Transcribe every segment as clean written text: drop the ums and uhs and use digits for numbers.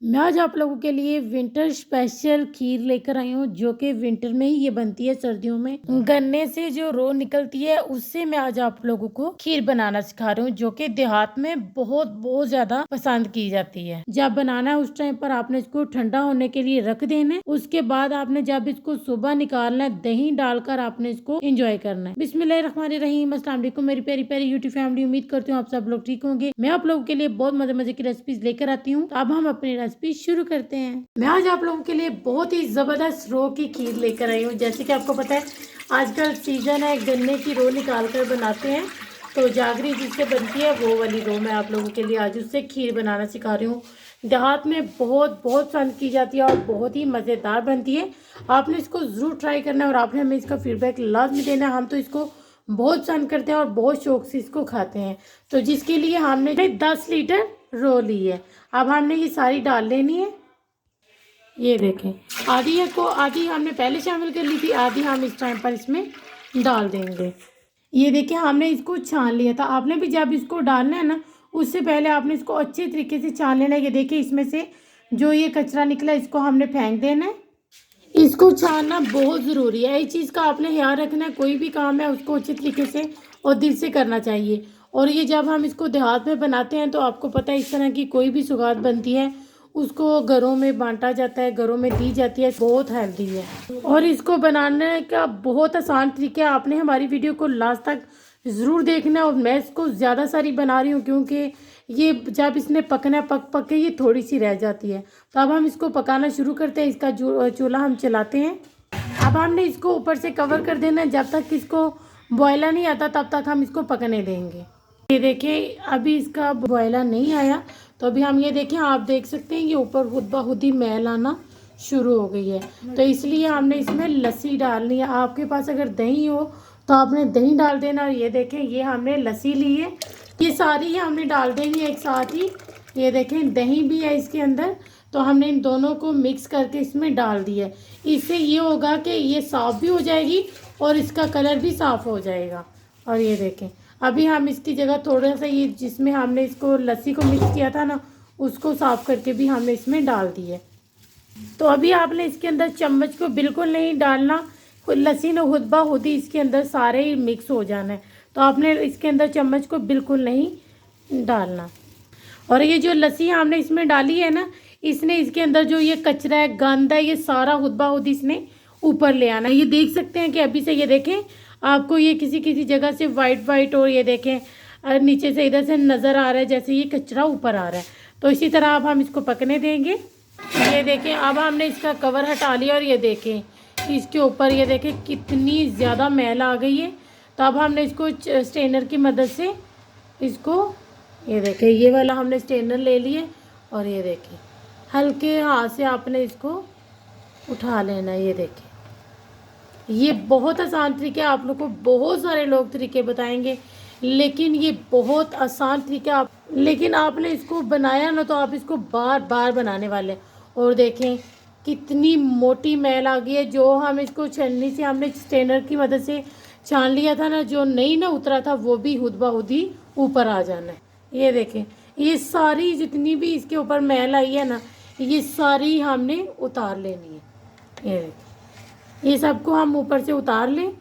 मैं आज आप लोगों के लिए विंटर स्पेशल खीर लेकर आई हूँ जो कि विंटर में ही ये बनती है। सर्दियों में गन्ने से जो रो निकलती है उससे मैं आज आप लोगों को खीर बनाना सिखा रही हूँ जो कि देहात में बहुत बहुत ज्यादा पसंद की जाती है। जब बनाना है उस टाइम पर आपने इसको ठंडा होने के लिए रख देना है। उसके बाद आपने जब इसको सुबह निकालना है दही डालकर आपने इसको एंजॉय करना है। बिस्मिल्लाहिर्रहमानिर्रहीम, अस्सलाम वालेकुम मेरी प्यारी प्यारी यूट्यूब फैमिली। उम्मीद करती हूँ आप सब लोग ठीक होंगे। मैं आप लोगों के लिए बहुत मजे मजे की रेसिपीज लेकर आती हूँ। अब हम अपनी रेसिपी शुरू करते हैं। मैं आज आप लोगों के लिए बहुत ही जबरदस्त रो की खीर लेकर आई हूँ। जैसे कि आपको पता है आजकल सीजन है, गन्ने की रो निकाल कर बनाते हैं, तो जागरी जिससे बनती है वो वाली रो मैं आप लोगों के लिए आज उससे खीर बनाना सिखा रही हूँ। देहात में बहुत बहुत पसंद की जाती है और बहुत ही मज़ेदार बनती है। आपने इसको ज़रूर ट्राई करना है और आपने हमें इसका फीडबैक लाजमी देना है। हम तो इसको बहुत पसंद करते हैं और बहुत शौक से इसको खाते हैं। तो जिसके लिए हमने 10 लीटर रो ली है। अब हमने ये सारी डाल लेनी है। ये देखें, आधी हमने पहले शामिल कर ली थी, आधी हम इस टाइम पर इसमें डाल देंगे। ये देखिए हमने इसको छान लिया था। आपने भी जब इसको डालना है ना उससे पहले आपने इसको अच्छे तरीके से छान लेना है। ये देखिए इसमें से जो ये कचरा निकला इसको हमने फेंक देना है। इसको छानना बहुत ज़रूरी है। इस चीज़ का आपने ध्यान रखना है, कोई भी काम है उसको अच्छे तरीके से और दिल से करना चाहिए। और ये जब हम इसको देहात में बनाते हैं तो आपको पता है इस तरह की कोई भी सौगात बनती है उसको घरों में बांटा जाता है, घरों में दी जाती है, बहुत हेल्दी है। और इसको बनाने का बहुत आसान तरीका है। आपने हमारी वीडियो को लास्ट तक ज़रूर देखना है। और मैं इसको ज़्यादा सारी बना रही हूँ क्योंकि ये जब इसने पकना पक पक के ये थोड़ी सी रह जाती है। तो अब हम इसको पकाना शुरू करते हैं। इसका चूल्हा हम चलाते हैं। अब हमने इसको ऊपर से कवर कर देना है। जब तक इसको बॉयलर नहीं आता तब तक हम इसको पकने देंगे। ये देखें अभी इसका बॉयलर नहीं आया, तो अभी हम ये देखें, आप देख सकते हैं ये ऊपर खुद ब खुद ही मैल आना शुरू हो गई है। तो इसलिए हमने इसमें लस्सी डालनी है। आपके पास अगर दही हो तो आपने दही डाल देना। और ये देखें ये हमने लस्सी ली है, ये सारी ही हमने डाल देनी है एक साथ ही। ये देखें दही भी है इसके अंदर, तो हमने इन दोनों को मिक्स करके इसमें डाल दिया। इससे ये होगा कि ये साफ़ भी हो जाएगी और इसका कलर भी साफ़ हो जाएगा। और ये देखें अभी हम इसकी जगह थोड़ा सा ये जिसमें हमने इसको लस्सी को मिक्स किया था ना उसको साफ़ करके भी हमने इसमें डाल दी है। तो अभी आपने इसके अंदर चम्मच को बिल्कुल नहीं डालना, लस्सी ने खुद ब खुद ही इसके अंदर सारे ही मिक्स हो जाना है। तो आपने इसके अंदर चम्मच को बिल्कुल नहीं डालना। और ये जो लस्सी हमने इसमें डाली है ना, इसने इसके अंदर जो ये कचरा है, गंद है, ये सारा खुद ब खुद इसने ऊपर ले आना है। ये देख सकते हैं कि अभी से ये देखें आपको ये किसी किसी जगह से वाइट वाइट और ये देखें नीचे से इधर से नज़र आ रहा है जैसे ये कचरा ऊपर आ रहा है। तो इसी तरह अब हम इसको पकने देंगे। ये देखें अब हमने इसका कवर हटा लिया और ये देखें इसके ऊपर ये देखें कितनी ज़्यादा मैल आ गई है। तो अब हमने इसको स्ट्रेनर की मदद से इसको, ये देखें ये वाला हमने स्ट्रेनर ले लिए और ये देखें हल्के हाथ से आपने इसको उठा लेना। ये देखें ये बहुत आसान तरीका है। आप लोग को बहुत सारे लोग तरीके बताएंगे लेकिन ये बहुत आसान तरीका लेकिन आपने इसको बनाया ना तो आप इसको बार बार बनाने वाले हैं। और देखें कितनी मोटी मैल आ गई है। जो हम इसको छलनी से हमने स्ट्रेनर की मदद से छान लिया था ना, जो नहीं ना उतरा था वो भी खुद ब खुद ही ऊपर आ जाना है। ये देखें ये सारी जितनी भी इसके ऊपर मैल आई है ना ये सारी हमने उतार लेनी है। ये देखें ये सबको हम ऊपर से उतार लें।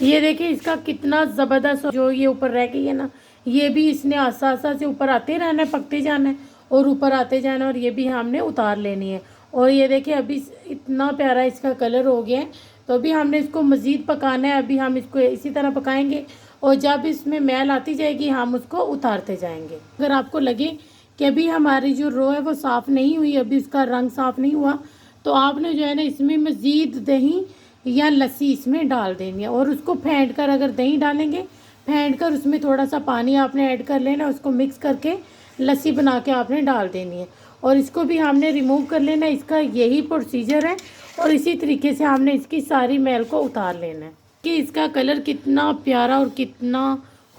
ये देखिए इसका कितना ज़बरदस्त जो ये ऊपर रह गई है ना, ये भी इसने आस्ता आस्ता से ऊपर आते रहना है, पकते जाना है और ऊपर आते जाना और ये भी हमने उतार लेनी है। और ये देखिए अभी इतना प्यारा इसका कलर हो गया है। तो अभी हमने इसको मज़ीद पकाना है। अभी हम इसको इसी तरह पकाएंगे और जब इसमें मैल आती जाएगी हम उसको उतारते जाएंगे। अगर आपको लगे कि अभी हमारी जो रो है वो साफ़ नहीं हुई, अभी उसका रंग साफ़ नहीं हुआ, तो आपने जो है ना इसमें मज़ीद दही या लस्सी इसमें डाल देंगे और उसको फेंट कर, अगर दही डालेंगे फेंट कर उसमें थोड़ा सा पानी आपने ऐड कर लेना, उसको मिक्स करके लस्सी बना के आपने डाल देनी है। और इसको भी हमने रिमूव कर लेना। इसका यही प्रोसीजर है और इसी तरीके से हमने इसकी सारी मैल को उतार लेना है। कि इसका कलर कितना प्यारा और कितना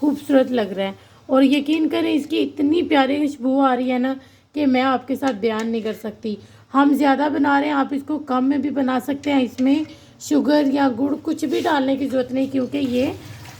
खूबसूरत लग रहा है। और यकीन करें इसकी इतनी प्यारी खुशबू आ रही है ना कि मैं आपके साथ बयान नहीं कर सकती। हम ज़्यादा बना रहे हैं, आप इसको कम में भी बना सकते हैं। इसमें शुगर या गुड़ कुछ भी डालने की ज़रूरत नहीं क्योंकि ये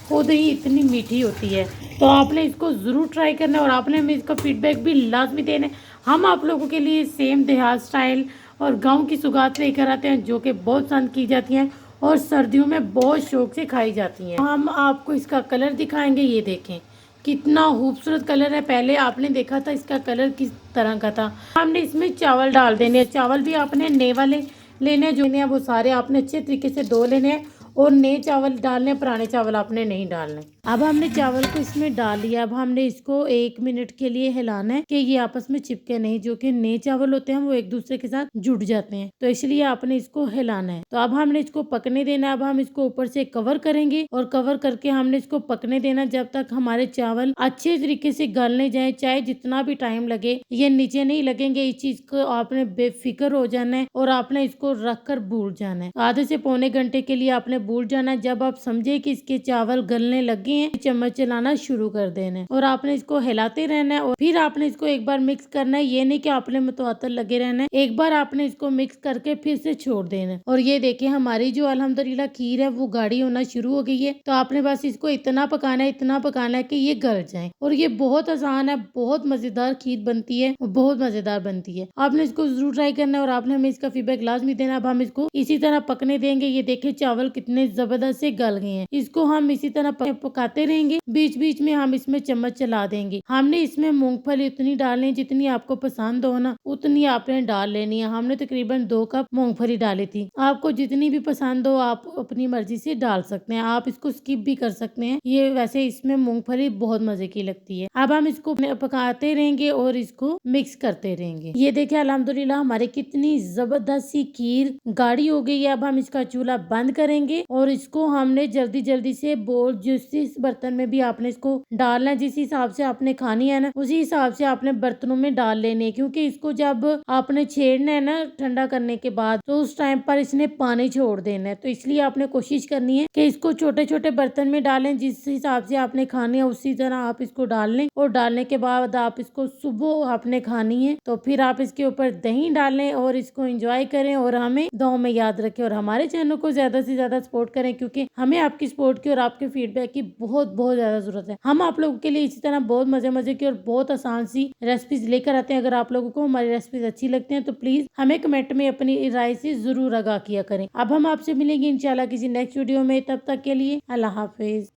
खुद ही इतनी मीठी होती है। तो आपने इसको ज़रूर ट्राई करना है और आपने हमें इसका फीडबैक भी लाजमी देना है। हम आप लोगों के लिए सेम देहात स्टाइल और गांव की सौगात लेकर आते हैं जो कि बहुत पसंद की जाती हैं और सर्दियों में बहुत शौक से खाई जाती हैं। हम आपको इसका कलर दिखाएंगे। ये देखें कितना खूबसूरत कलर है। पहले आपने देखा था इसका कलर किस तरह का था। हमने इसमें चावल डाल देने हैं। चावल भी आपने नए वाले लेने हैं, जो हैं वो सारे आपने अच्छे तरीके से धो लेने हैं और नए चावल डालने हैं, पुराने चावल आपने नहीं डालने। अब हमने चावल को इसमें डाल लिया। अब हमने इसको 1 मिनट के लिए हिलाना है कि ये आपस में चिपके नहीं। जो कि नए चावल होते हैं वो एक दूसरे के साथ जुड़ जाते हैं, तो इसलिए आपने इसको हिलाना है। तो अब हमने इसको पकने देना है। अब हम इसको ऊपर से कवर करेंगे और कवर करके हमने इसको पकने देना जब तक हमारे चावल अच्छे तरीके से गल नहीं जाए। चाहे जितना भी टाइम लगे, ये नीचे नहीं लगेंगे। इस चीज को आपने बेफिक्र हो जाना है और आपने इसको रख कर भूल जाना है। आधे से पौने घंटे के लिए आपने भूल जाना है। जब आप समझे कि इसके चावल गलने लगे हैं, चम्मच चलाना शुरू कर देना है और आपने इसको हिलाते रहना है और फिर आपने इसको एक बार मिक्स करना है। ये नहीं कि आपने मुतवातर लगे रहना है। एक बार आपने इसको मिक्स करके फिर से छोड़ देना है। और ये देखिए हमारी जो अल्हम्दुलिल्लाह खीर है वो गाढ़ी होना शुरू हो गई है। तो आपने बस इसको इतना पकाना है, इतना पकाना है कि ये गल जाए। और ये बहुत आसान है, बहुत मजेदार खीर बनती है, बहुत मजेदार बनती है। आपने इसको जरूर ट्राई करना है और आपने हमें इसका फीडबैक लाजमी देना। अब हम इसको इसी तरह पकने देंगे। ये देखिए चावल कितने जबरदस्त से गल गए हैं। इसको हम इसी तरह पकाते रहेंगे। बीच बीच में हम इसमें चम्मच चला देंगे। हमने इसमें मूंगफली उतनी डालनी है जितनी आपको पसंद हो ना, उतनी आपने डाल लेनी है। हमने तकरीबन 2 कप मूंगफली डाली थी। आपको जितनी भी पसंद हो आप अपनी मर्जी से डाल सकते हैं। आप इसको स्किप भी कर सकते हैं। ये वैसे इसमें मूंगफली बहुत मजे की लगती है। अब हम इसको पकाते रहेंगे और इसको मिक्स करते रहेंगे। ये देखिए अल्हम्दुलिल्लाह हमारी कितनी जबरदस्त सी खीर गाढ़ी हो गई है। अब हम इसका चूल्हा बंद करेंगे और इसको हमने जल्दी जल्दी से बोल जिस बर्तन में भी आपने इसको डालना है, जिस हिसाब से आपने खानी है ना, उसी हिसाब से आपने बर्तनों में डाल लेने। क्योंकि इसको जब आपने छेड़ना है ना ठंडा करने के बाद, तो उस टाइम पर इसने पानी छोड़ देना है। तो इसलिए आपने कोशिश करनी है कि इसको छोटे छोटे बर्तन में डालें। जिस हिसाब से आपने खानी है उसी तरह आप इसको डाल लें। और डालने के बाद आप इसको सुबह आपने खानी है तो फिर आप इसके ऊपर दही डालें और इसको एंजॉय करें। और हमें दुआओं में याद रखें और हमारे चैनल को ज्यादा से ज्यादा सपोर्ट करें, क्योंकि हमें आपकी सपोर्ट की और आपके फीडबैक की बहुत बहुत ज्यादा जरूरत है। हम आप लोगों के लिए इसी तरह बहुत मजे मजे की और बहुत आसान सी रेसिपीज लेकर आते हैं। अगर आप लोगों को हमारी रेसिपीज अच्छी लगती हैं तो प्लीज हमें कमेंट में अपनी राय से जरूर आगाह किया करें। अब हम आपसे मिलेंगे इंशाल्लाह किसी नेक्स्ट वीडियो में। तब तक के लिए अल्लाह हाफिज।